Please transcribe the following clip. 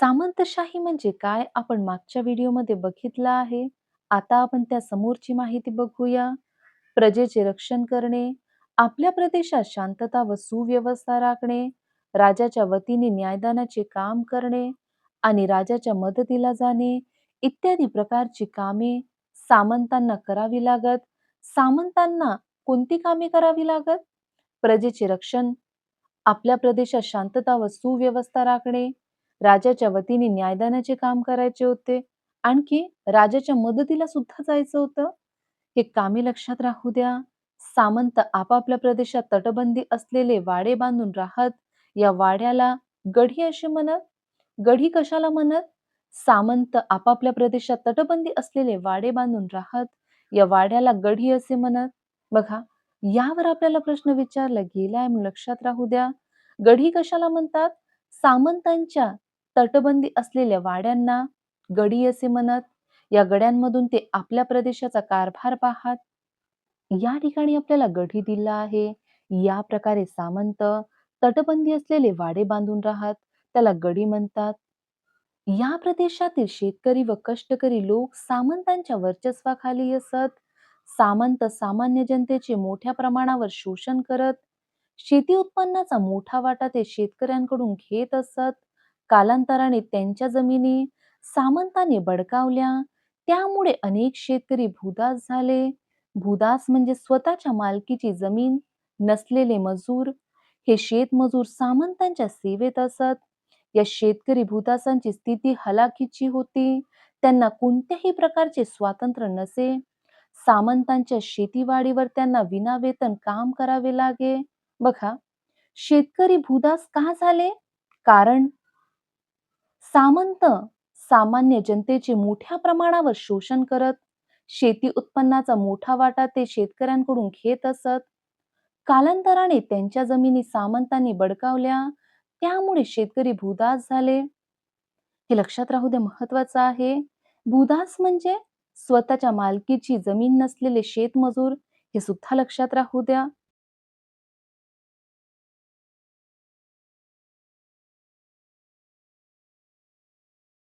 सामंतशाही म्हणजे काय आपण मागच्या व्हिडिओमध्ये बघितलं आहे. आता आपण त्या समोरची माहिती बघूया. प्रजेचे रक्षण करणे, आपल्या प्रदेशात शांतता व सुव्यवस्था राखणे, राजाच्या वतीने न्यायदानाचे काम करणे आणि राजाच्या मदतीला जाणे इत्यादी प्रकारची कामे सामंतांना करावी लागत. सामंतांना कोणती कामे करावी लागत? प्रजेचे रक्षण, आपल्या प्रदेशात शांतता व सुव्यवस्था राखणे, राजाच्या वतीने न्यायदानाचे काम करायचे होते. आणखी राजाच्या मदतीला सुद्धा जायचं होतं. हे कामे लक्षात राहू द्या. सामंत आपापल्या प्रदेशात तटबंदी असलेले वाडे बांधून राहत. या वाड्याला गढी असे म्हणत. गढी कशाला म्हणत? सामंत आपापल्या प्रदेशात तटबंदी असलेले वाडे बांधून राहत. या वाड्याला गढी असे म्हणत. बघा, यावर आपल्याला प्रश्न विचारला गेलाय म्हणून लक्षात राहू द्या. गढी कशाला म्हणतात? सामंतांच्या तटबंदी असलेल्या वाड्यांना गडी असे म्हणत. या गड्यांमधून ते आपल्या प्रदेशाचा कारभार पाहत. या ठिकाणी आपल्याला गढी दिला आहे. या प्रकारे सामंत तटबंदी असलेले वाडे बांधून राहत. त्याला गडी म्हणतात. या प्रदेशातील शेतकरी व कष्टकरी लोक सामंतांच्या वर्चस्वाखाली असत. सामंत सामान्य जनतेचे मोठ्या प्रमाणावर शोषण करत. शेती उत्पन्नाचा मोठा वाटा ते शेतकऱ्यांकडून घेत असत. कालांतराने त्यांच्या जमिनी सामंतांनी बळकावल्या. त्यामुळे अनेक शेतकरी भूदास झाले. भूदास म्हणजे स्वतःच्या मालकीची जमीन नसलेले मजूर. हे शेतमजूर सामंतांच्या सेवेत असत. या शेतकरी भूदासांची स्थिती हलाखीची होती. त्यांना कोणत्याही प्रकारचे स्वातंत्र्य नसे. सामंतांच्या शेतीवाडीवर त्यांना विनावेतन काम करावे लागे. बघा, शेतकरी भूदास का झाले? कारण सामंत सामान्य जनतेचे मोठ्या प्रमाणावर शोषण करत. शेती उत्पन्नाचा मोठा वाटा ते शेतकऱ्यांकडून घेत असत. कालांतराने त्यांच्या जमिनी सामंतांनी बळकावल्या. त्यामुळे शेतकरी भूदास झाले. हे लक्षात राहू दे, महत्वाचं आहे. भूदास म्हणजे स्वतःच्या मालकीची जमीन नसलेले शेतमजूर. हे सुद्धा लक्षात राहू द्या.